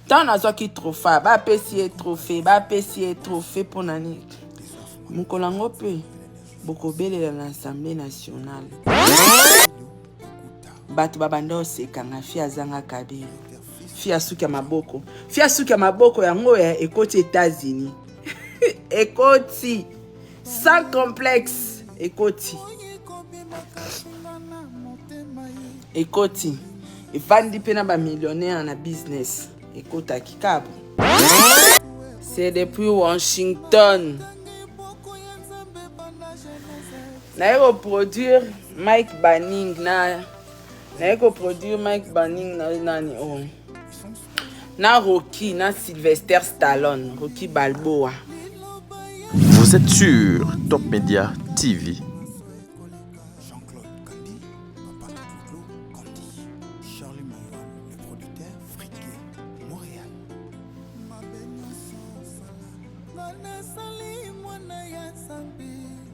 Tant nazwaki trophée, bapesi trophée pour nani. Mukolango pe bokobelela na l'Assemblée nationale. Bato babanda osekanga fi azanga kabelo. Fi asuki ya maboko. Fi asuki ya maboko yango ya ekoti États-Unis. Ekoti sans complexe. Ekoti. Ifandi pe na ba millionnaire na business. Ekota kikabo. C'est depuis Washington. Na produire Mike Banning na nani oh. Na Rocky, na Sylvester Stallone, Rocky Balboa. Vous êtes sur Top Media TV.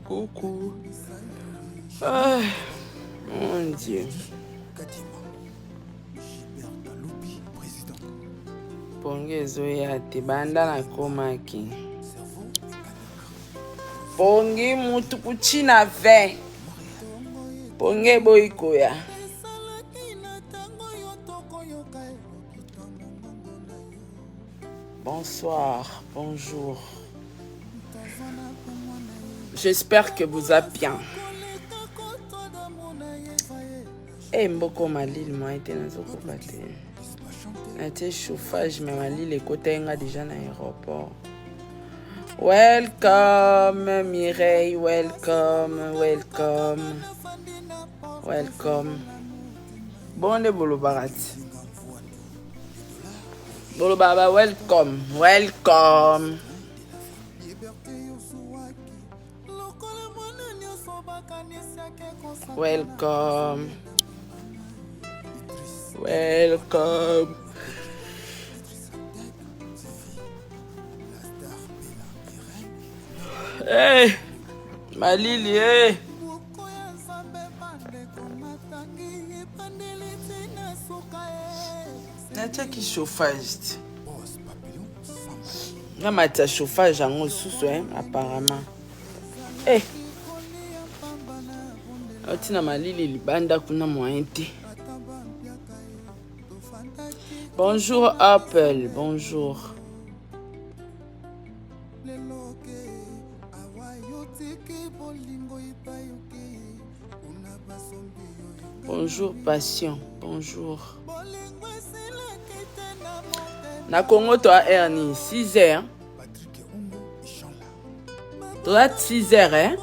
Coucou. Ah, mon Dieu. Pongezo ya tibanda na komaki. Pongi mutu kuchina ve. Ponge boikoya. Bonsoir, bonjour. J'espère que vous allez bien. Eh, mboko malil moi était dans zoko bate. Était chauffage mais malil écoute nga déjà dans l'aéroport. Welcome Mireille, welcome. Bonne bolo barat. Bolo baba welcome. Hey, Malili, hey. Natia qui chauffage. Non, mais tu chauffage en sous, apparemment. Hey. Otina Malili libanda kuna mointe. Bonjour Apple, bonjour. Bonjour Passion, bonjour. Na Congo toi Ernie 6h. Toi 6h hein.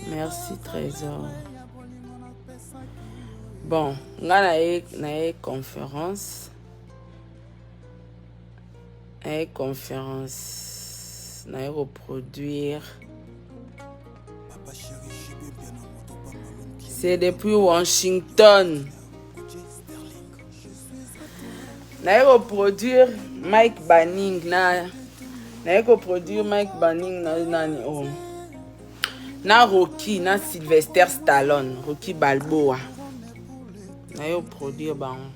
Merci Trésor. Bon, on a une conférence. On a reproduire. C'est depuis Washington. On a reproduire Mike Banning na nani oh. Na Rocky, na Sylvester Stallone, Rocky Balboa. Na yo produire bango.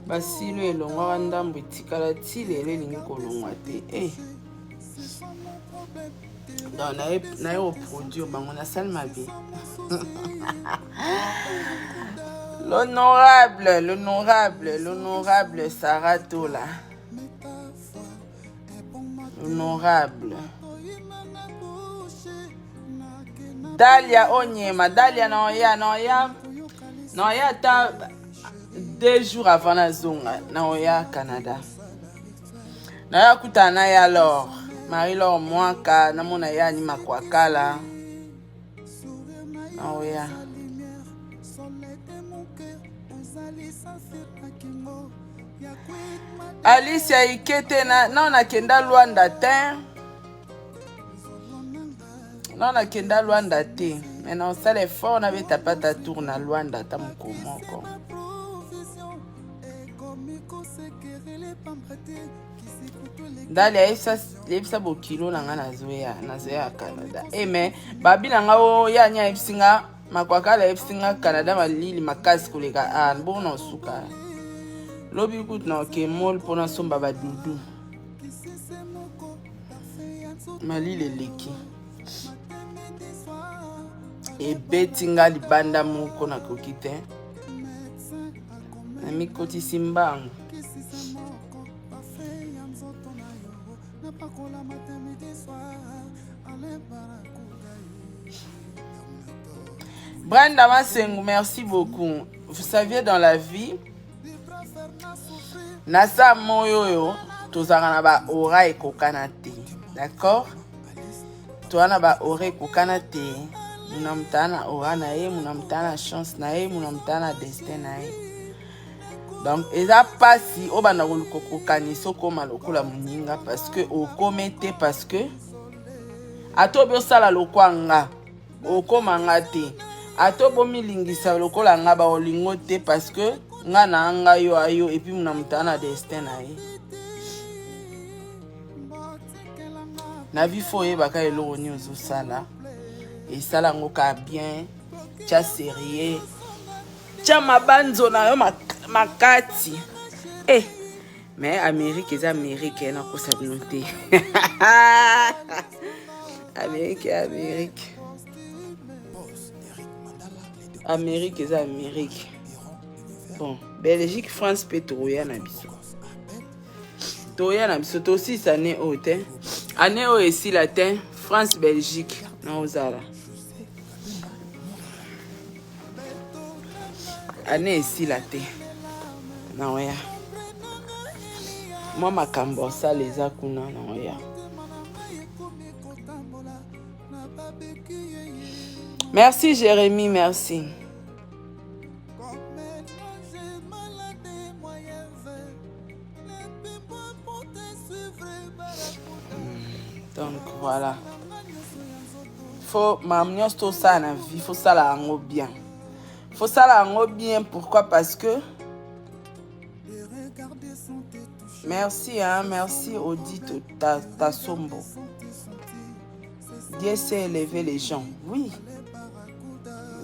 Basi lo elongo wandambo etikala ti lelo elingi kolongwa te. Donc na yo produire bango na salle mabe. L'honorable Sarah Tola. L'honorable Dalia Onyema. Dalia Noya ta 2 jours avant la zonga Noya Canada. Noya kutana ya alors Marie-Laure Mwaka namona ya ni makwakala. Noya Alicia Ikete na kenda Luanda te. Maintenant, ça les fort, on avait tapé ta tourne à Luanda, ta moko. Dans les ça bokilo nanga nazoya Canada. Eh mais babi nanga o ya nya epsinga makwaka la epsinga Canada malili makasi koleka an bono suka. Lobi kut na ke mol pona somba ba dudu. Malili leki. E betinga libanda moko na kokite. Na mikoti simbangu. Brenda Masengu, merci beaucoup. Vous saviez dans la vie, nasa moyo tozanga na ba ora ekokanate. D'accord? Toana ba ora ekokanate. Munamtana ora na ye, munamtana chance na ye, munamtana destin na ye. Donc, eza pasi obana kolukoko kaniso koma lokola muninga parce que okomete parce que atobi osala lokwanga okoma ngate atobo milingisa lokola nga ba olingo te parce que nga na anga yo ayo et puis munamtana destin na ye. Na vie foye baka eloko ni ozosala et sala ngoka bien tia sérieux tia mabanzo na yo makati mais Amérique est Amérique na ko sa noter Amérique est Amérique. Bon, Belgique, France, Pétroya na biso. Toya na biso to aussi ça né haute. Année au ici latin, France, Belgique na ozala. Année ici latin. Na oya. Moi makambo ça les akuna na oya. Merci Jérémy, merci. Donc voilà. Faut m'amener tout ça dans la vie, faut ça la rendre bien. Faut ça la rendre bien, pourquoi? Parce que merci hein, merci Audit ta sombo. Dieu sait élever les gens. Oui.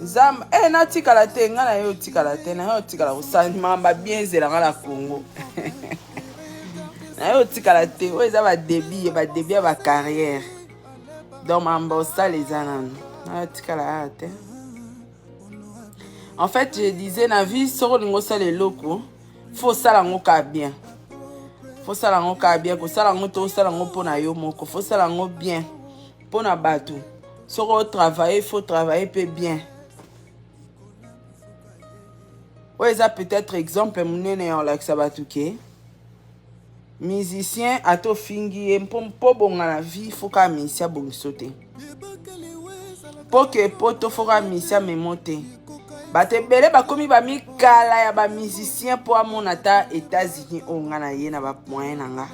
Zam na tikala te nga na yo tikala te na yo tikala osani ba bien zela nga la Congo. Na yo tikala te o eza ba débit ba carrière. Donc mamba ça les anan. Na yo tikala te. En fait, je disais na vie soro lingo ça les locaux, faut ça la ngoka bien. Faut ça la ngoka bien ko ça la ngoto ça la ngopo na yo moko, faut ça la ngo bien. Pona batu. Soro travailler, faut travailler peu bien. Ouais, ça peut-être exemple munene en laksabatuke. Musicien ato fingi po bonga na vie faut ka misia bongisote. Poke poto faut ka misia memote. Bate bele ba komi ba mikala ya ba musicien po amona ta États-Unis onga na ye na ba moyen nanga.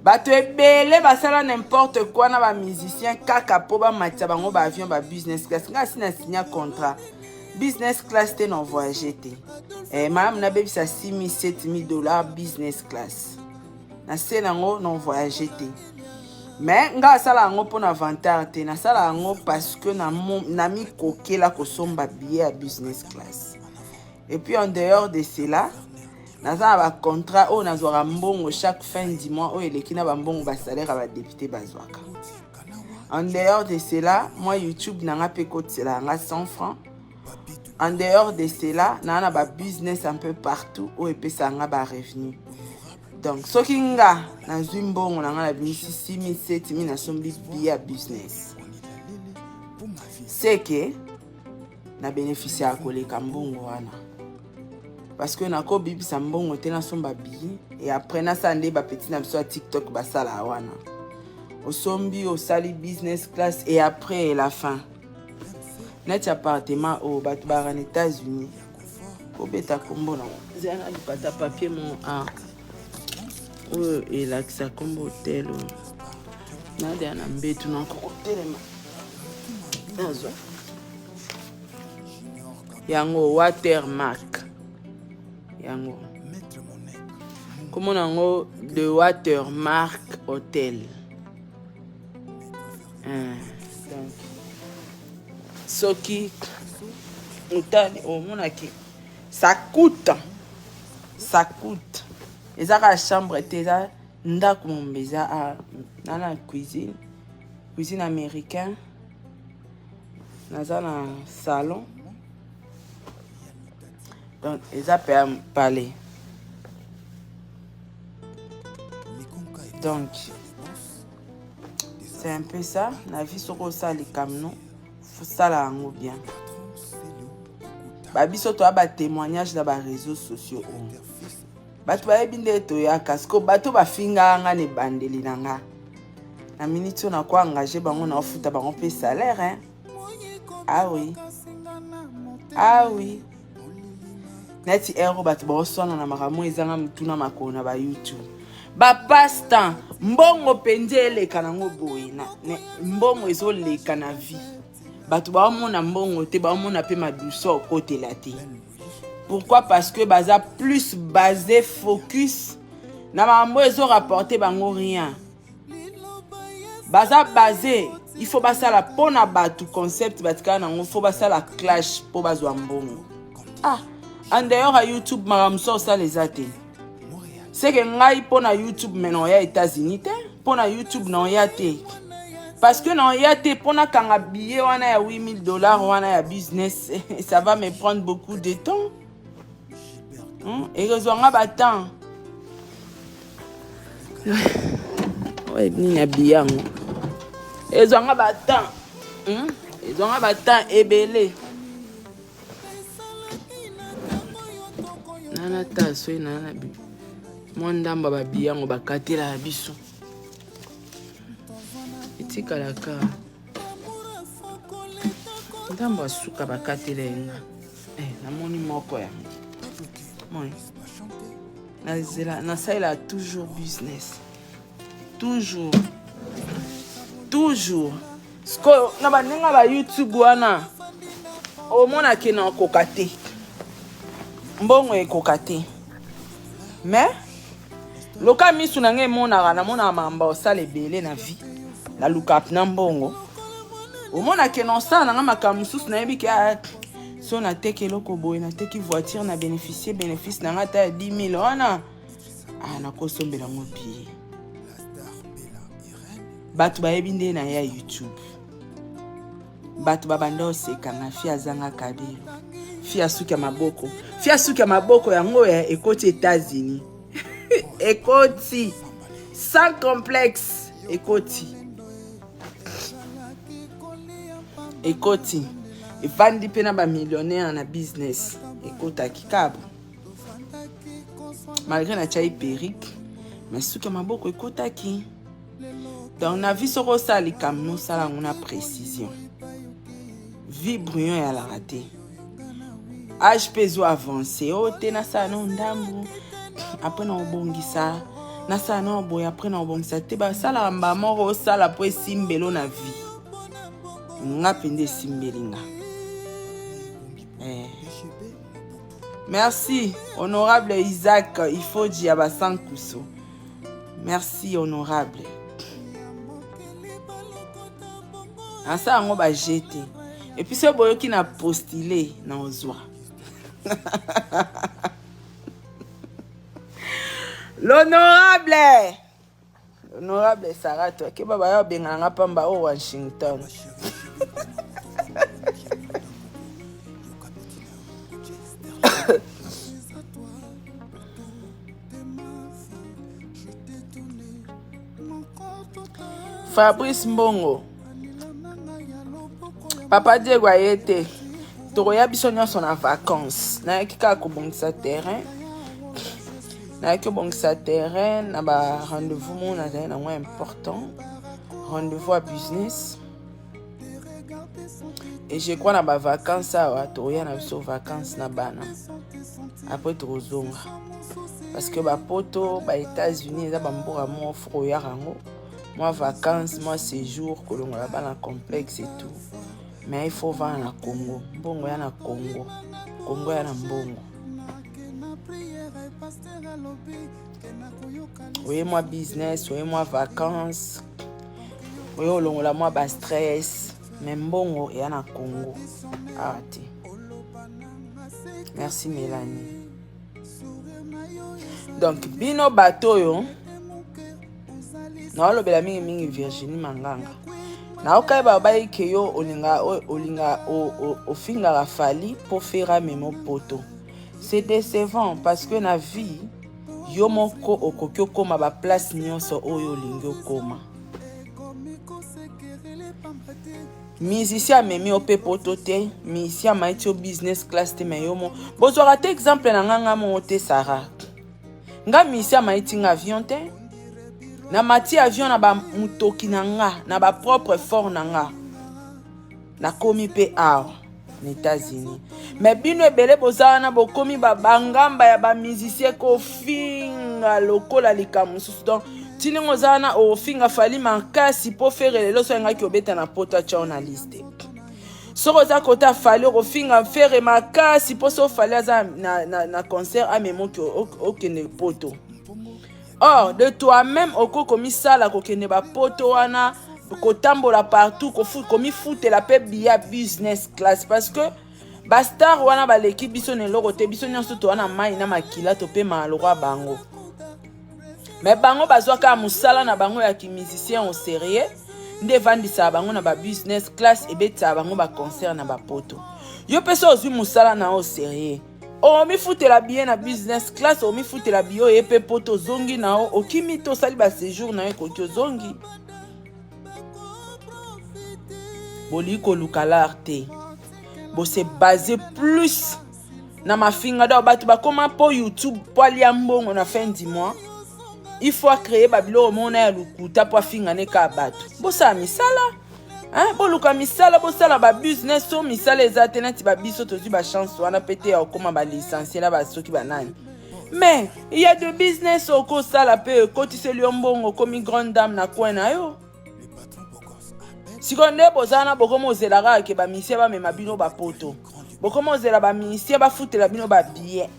Bato ebele basala n'importe quoi na ba musicien kaka po ba matia bango ba avion ba business class nga sina signa contrat. Business class te non voyager te. Madame na bebi sa $6,000-7,000 business class. Na se nango non voyager te. Mais nga sala ngo pour na vantar te na sala ngo parce que na mi kokela ko somba billet à business class. Et puis en dehors de cela, na za ba contrat o na zwa mbongo chaque fin du mois o eleki na ba mbongo ba salaire ba député bazwaka. En dehors de cela, moi YouTube na nga pe kotela nga 100 francs. En dehors de cela, na ba business un peu partout où epesa nga ba revenu. Donc soki nga na zimbongo na nga na bimisi 6,000-7,000 na sombi billet business. C'est que na bénéficier à koleka mbongo wana. Parce que na ko bibi sa mbongo te na somba billet et après na sande ba petit na biso TikTok ba sala wana. Au sombi au sali business class et après la fin. Net appartement au Batbar en États-Unis. Au bêta combo na. Zana du pata papier mon a. Oh et là que ça combo hôtel. Na de na mbetu na ko hôtel ma. Nazo. yango Watermark yango comment nango de Watermark Hotel donc soki utani omonaki ça coûte eza ka chambre te eza ndako mombeza a nana cuisine américain naza na salon donc eza pe à parler donc c'est un peu ça na vie soko ça les camions faut ça la yango bien ba biso to ba témoignage na ba réseaux sociaux bato ba ebinde to ya kasko bato ba finga nga ne bandeli nanga na minute na ko engager bango na ofuta bango pe salaire hein ah oui neti ero bato ba osona na makamo ezanga mutuna makona ba YouTube ba pasta mbongo penje eleka nango boye na mbongo ezoleka na vie bato ba omona mbongo te ba omona pe maduso côté la te. Pourquoi? Parce que baza plus basé focus na mambo ezo rapporter bango rien baza basé il faut basa la pona batu concept batika nango faut basa la clash po bazwa mbongo en dehors à YouTube maramso ça les até c'est que ngai pona YouTube maintenant ya États-Unis te pona YouTube non ya te parce que non ya te pona kanga billet wana ya $8,000 wana ya business ça va me prendre beaucoup de temps et rezonga battant ouais ni na biango ezonga battant ezonga battant ebele nana taso nana bi mondamba ba biango bakatela biso etikala ka ndamba suka bakatela nga namoni moko ya moi na ça il a toujours business toujours sko na baninga ba YouTube wana o mona ke na kokate mbongo e kokate mais loka misu na nge mona na mona mamba osala ebele na vie na lukap na mbongo o mona ke na osala na makamususu na yebi ke so na teke loko boy na teki voiture na bénéficier bénéfice na ngata 10,000 wana na kosombela ngopi batu ba yebinde na ya YouTube batu babanda oseka na fia zanga kabelo fia suki ya maboko yango ya ekoti États-Unis ekoti sans complexe ekoti evandi pe na ba millionnaire na business ekota kikabo malgré na chai perruque mais suki ya maboko ekotaki donc na vie soko sali kamno sala ngona précision vie brouillon ya la raté âge peso avancé te na sa no ndambu après na obongisa na sa no boy après na obongisa te ba sala mba moko sala po simbelo na vie nga pende simbelinga. Merci, honorable Isaac, il faut dire à Sankuso. Merci, honorable. En ça, on va jeter. Et puis, c'est boyo qui n'a postulé dans Ozoa. L'honorable Sarah, toi, qui va bien benga pamba au Washington. Fabrice Mbongo Papa Diego ayete tokoya biso nyonso na vacances na kika ko bongisa terrain na ba rendez-vous mon na moi important rendez-vous à business et je crois na ba vacances à tokoya na biso vacances na bana après tozonga parce que ba poto ba États-Unis za ba mbora mo fro ya rango moi vacances moi séjour kolongola bana complexe et tout mais il faut vendre na Congo. Mbongo ya na Congo. Congo ya na mbongo. Oui, moi business, oui, moi vacances. Oui, olongola moi ba stress. Mais mbongo ya na Congo. Arrêtez. Merci Mélanie. Donc, bino bato yo. Na olobela mingi Virginie Manganga. Na okayeba bayi ke yo olinga ofinga la fali pour faire memo poto. C'est décevant parce que na vie yo moko okokyo koma ba place nyonso oyo olingi okoma. Musicien memi ope poto te, musicien maiti o business class te me yo mo. Bozo rate exemple na nganga mo te Sarah. Nga musicien maiti nga avion te. Na mati avion na ba mutoki na nga, na ba propre fort na nga. Na komi pe awa, na États-Unis. Mais bino ebele bozala na bokomi ba bangamba ya ba musicien ko finga lokola likamususu. Donc, tiningo zala na ofinga fali makasi po faire lelo so nga ki obeta na poto a journaliste. Soko za kota fali ofinga faire makasi po so fali aza na concert a memo ki okene poto. Or, de toi-même, oko komi sala kokene ba poto wana, kotambola partout, komi foute la pe biya business class. Parce que, ba star wana ba l'équipe biso ne lokote, biso nyonso to wana mai na makila to pe malora bango. Mais bango bazwaka musala na bango ya ki musicien au sérieux, nde vandisa bango na ba business class et beta bango ba concert na ba poto. Yo peso ozwi musala na au sérieux. O mi foute la bien na business class, o mi foute la bio et pe poto zongi na o, o kimi to sali ba séjour na ko zongi. Boliko lukalarte. Bo se basé plus na ma finga da batu ba koma po YouTube po alia mbongo na fin du mois. Il faut créer babilo mona ya lukuta po finga ne ka batu. Bo sa misala. Hein, bon luka misala bo sala ba business so misala ezate neti ba biso tozi ba chance wana pété ya koma ba licencier la ba soki ba nani. Mais il y a de business au ko sala pe koti seli mbongo komi grande dame na kwena yo. Sikonde bozana bokomo zelaka ke ba misie ba mema bino ba poto. Bokomo zela ba misie ba futela bino ba billet.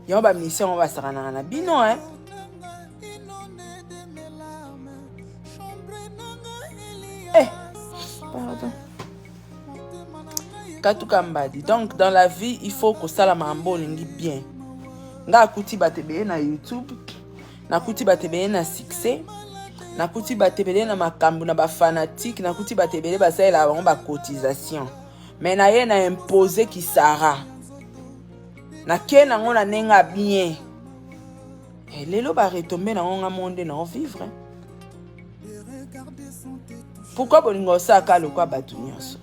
Yo ba misie on va sarana na bino hein. Pardon. Katuka mbadi. Donc dans la vie, il faut que ça la mambo lingi bien. Nga akuti batebe na YouTube, na kuti batebe na succès, na kuti batebe na makambu na ba fanatique, na kuti batebe ba ça la ba cotisation. Mais na ye na imposer ki sara. Na kena ngona nenga bien. Et lelo ba retomber na nga monde na vivre. Pourquoi bolingo saka lokwa batu nyonso?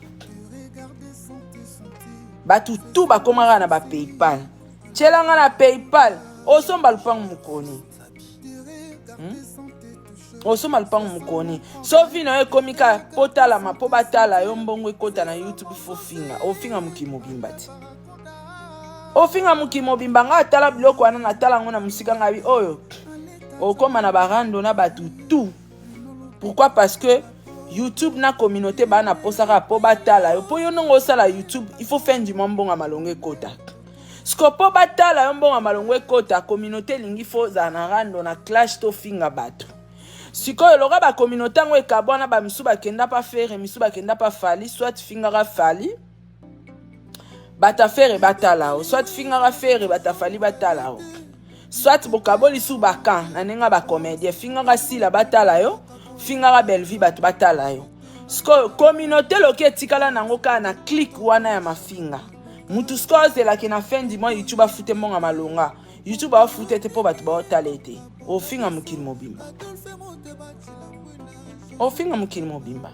Batu tout ba komara na ba PayPal. Tchelanga na PayPal, osomba lupangu mukoni. Osomba lupangu mukoni. So vino e komika potala ma po batala yo mbongo ekota na YouTube fo finga. Ofinga mukimo bimbati. Ofinga mukimo bimbanga atala biloko wana na tala ngona musika ngabi oyo. Okoma na barando na batu tout. Pourquoi? Parce que YouTube na communauté ba na posaka po batala yo po yo nongo sala YouTube il faut faire du mbongo malongo ekota. Skopo batala yo mbongo malongo ekota communauté lingi fo za na rando na clash to finga bato. Sikoyo loka ba communauté ngo ekabona ba misu ba kenda pa faire misu ba kenda pa fali soit finga ra fali bata faire batala o soit finga ra faire bata fali batala o soit bokaboli su bakan na nenga ba comédie finga ra sila batala yo finga belle vie batu batala yo. Sko communauté loke tikala nango ka na click wana ya mafinga. Mutu sko zela ke na fin du mois YouTube a fute monga malonga. YouTube a fute te po batu ba otalete. O finga mukili mobimba. O finga mukili mobimba.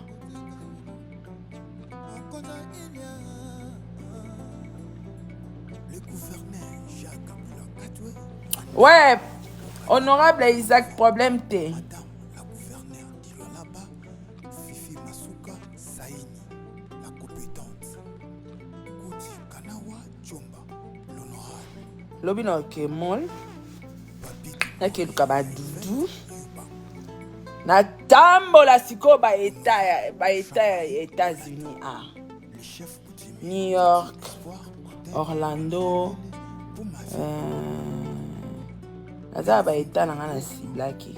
Ouais, honorable Isaac, problème te. Lobino ke mol. Nake luka ba dudu. natambola sikoyo baeta ya États-Unis New York, Orlando, naza baeta na nga na siblaki.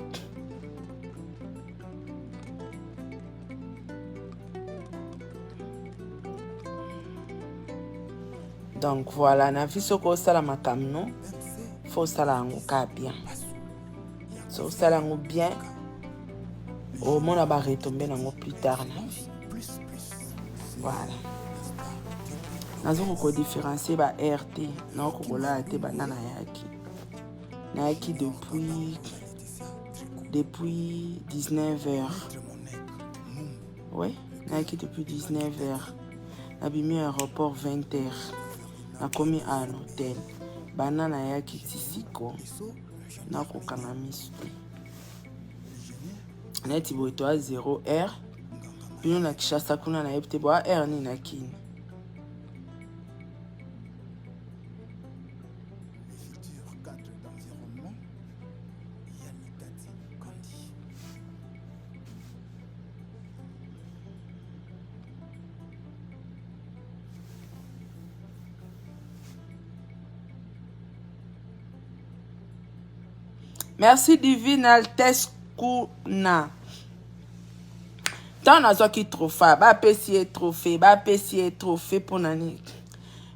Donc voilà, na vie soko osala makambo no, faut osala yango ka bien. So osala yango bien, omona ba retomber nango plus tard na vie. Voilà. Nazo ko différencier ba RT, na ko kola te banana yaki. Na yaki depuis 19h. Ouais, na yaki depuis 19h. Na bimi aéroport 20h. Na komi à un hôtel. Banana yaki tisiko. Na ko kanga misu. Na ti bo to 0h. Bino na Kishasa kuna na yepte bo R ni na kini. Merci Divine Altesse Kuna. Tant na qui trophée, ba pesier trophée pour nani.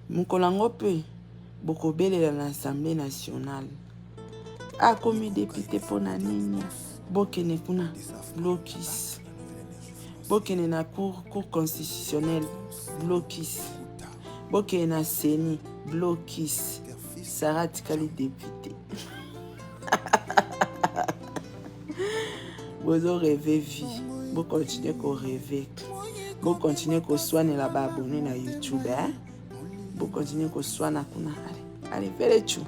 Mukolango pe boko belela na l'Assemblée nationale. A comme député pour nani. Bokene kuna blocus. Bokene na cour constitutionnelle blocus. Bokene na Séni blocus. Sarah Tikali député. Vous rêvez vie. Vous continuez à rêver. Vous continuez à soigner la abonné na YouTube. Vous continuez à soigner kuna. Allez, faites tout.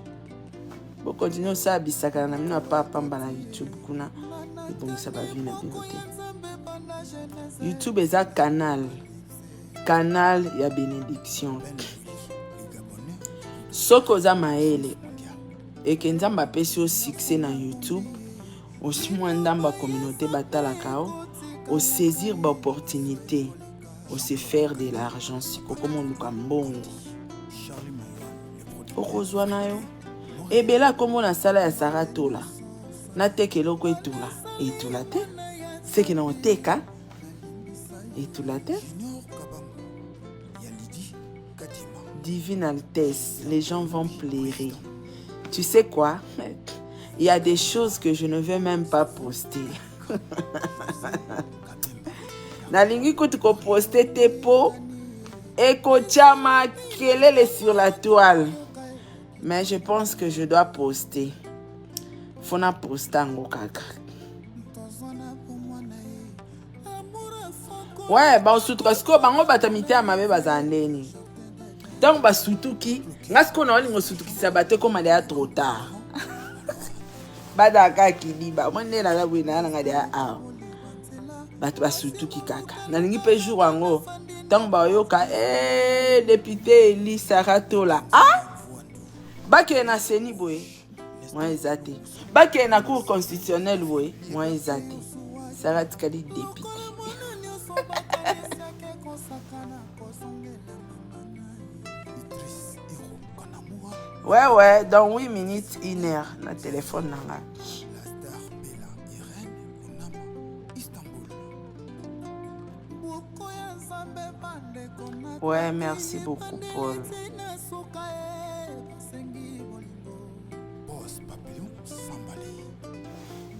Vous continuez à s'abisaka na mina papa na YouTube kuna. Et bon ça va venir na beauté. YouTube est un canal ya bénédiction. Soko za maele. Et que nzamba pesi au succès na YouTube. Aussi moins dans la communauté batala kao, au saisir l'opportunité, au se faire de l'argent si comme on lukambondi. Au kozwana yo, et bela comme on a sala ya saratola, na teke loko etula, etula te, c'est que na teka, etula te. Divine Altesse, les gens vont pleurer. Tu sais quoi? Il y a des choses que je ne vais même pas poster. Nalingi ko poster tes pots et ko chama kelele sur la toile. Mais je pense que je dois poster. Fona postango kaka. Ouais, ba sutrasko bango batamite amabe bazandeni. Donc ba sutuki, ngasko na olingo sutuki sabate comme il est trop tard. Badaka kiliba mwende na labwina na ngadi a batu basutuki kaka nalingi pe jour wango tango ba yoka député Eli Saratola bake na Séni boye moi ezate bake na cour constitutionnelle boye moi ezate Sarah Tikali député. Ouais, dans 8 minutes, 1 heure, na téléphone nanga. Ouais, merci beaucoup, Paul.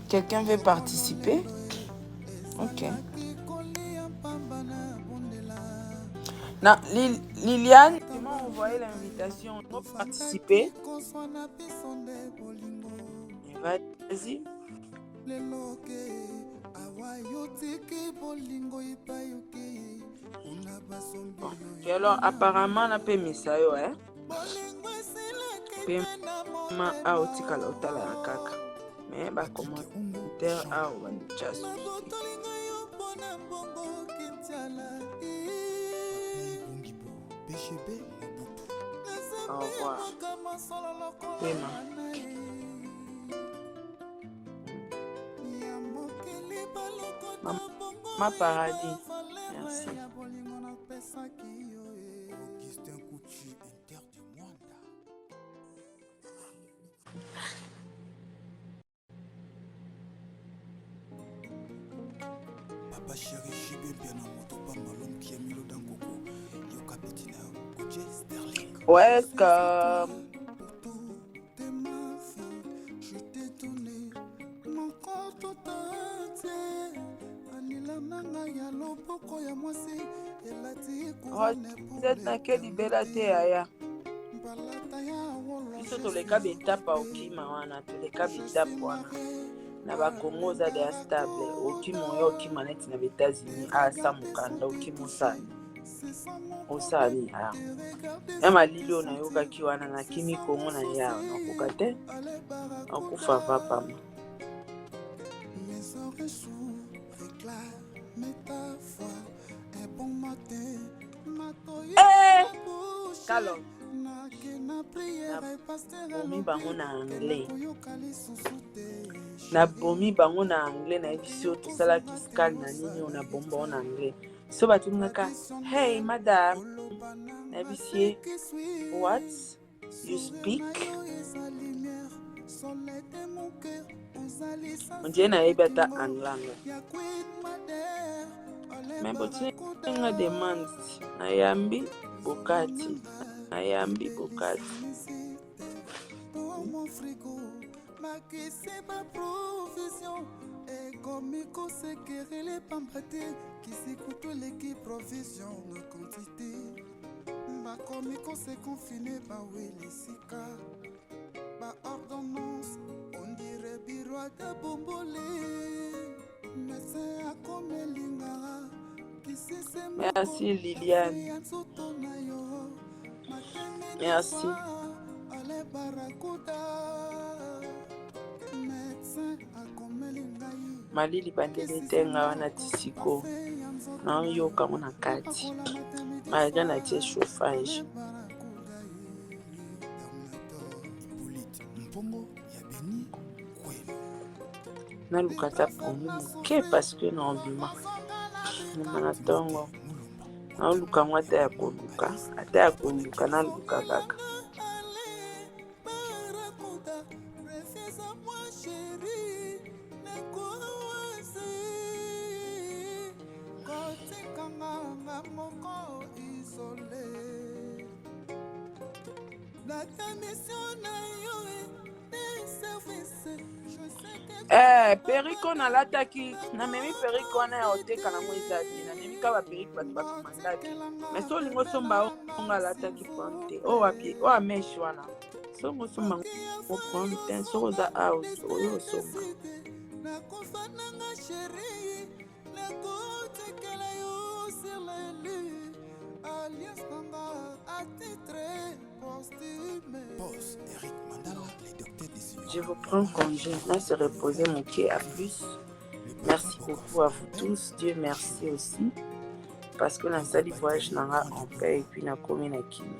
Quelqu'un veut participer? Ok. Non, Liliane, tu m'as envoyé l'invitation pour participer. Vas-y. Bon. Alors, apparemment, on a pas mis ça, hein? Paiement à Otikala Otala Kaka. Mais, bah, commentaire à Obanchas. Au revoir. Paiement. Ma paradis. Merci. Papa chéri, Chibé bien en moto, pas malhomme qui a mis le dans coco. Yoka Bettina, Oje Sterling. Welcome. Pour tout, t'es ma fille, je t'ai donné mon corps tout entier. Anila manga ya loboko ya mwasi, elati couronne pour Vous êtes dans quel libéla te aya? balata ya wolo. Biso toleka betapa okima wana, toleka betapa wana. Na bakongo za de stable okima oyo okima neti na États-Unis asa mokanda okima osani aya ya malili oyo nayokaki wana nakimi kongo na ya nakoka te akufa vapama. Kalo nabomi bango na anglais. Nabomi bango na anglais na ebisi oyo tosalaki scan na nini oyo nabomba bango na anglais. So batungaka, hey madam, na ebisi what you speak? Ondie nayebi ata anglais. Me botinga demande nayambi bokati. Nayambi bokati. Komiko sekerele pambate kisikutu leki provision na quantité bakomiko se confine bawele sika ba ordonnance on dirait biro de bombole médecin akomelinga kisise. Merci Liliane. Merci. Ale barakuda médecin akomelinga malili bandele tenga wana tisiko na yoka mona kati malgré na tie chauffage na lukata pomi moke parce que na obima na tongo na luka ngo ata ya koluka na luka kaka. Periko na lataki na memi periko na ya oteka na mwezadi na memi ka ba periko ba mandaki mais so lingo somba onga lataki ponte o wapi o ameshi wana so mo somba o ponte so za house o yo somba na kofana nga chérie na kotekela yo sur la lune alias nanga a titre posthume boss Eric Mandala les docteurs des cieux. Je vous prends congé, là se reposer mon pied à plus. Merci beaucoup à vous tous. Dieu merci aussi. Parce que la salle voyage n'a en paix et puis n'a commis na kimi.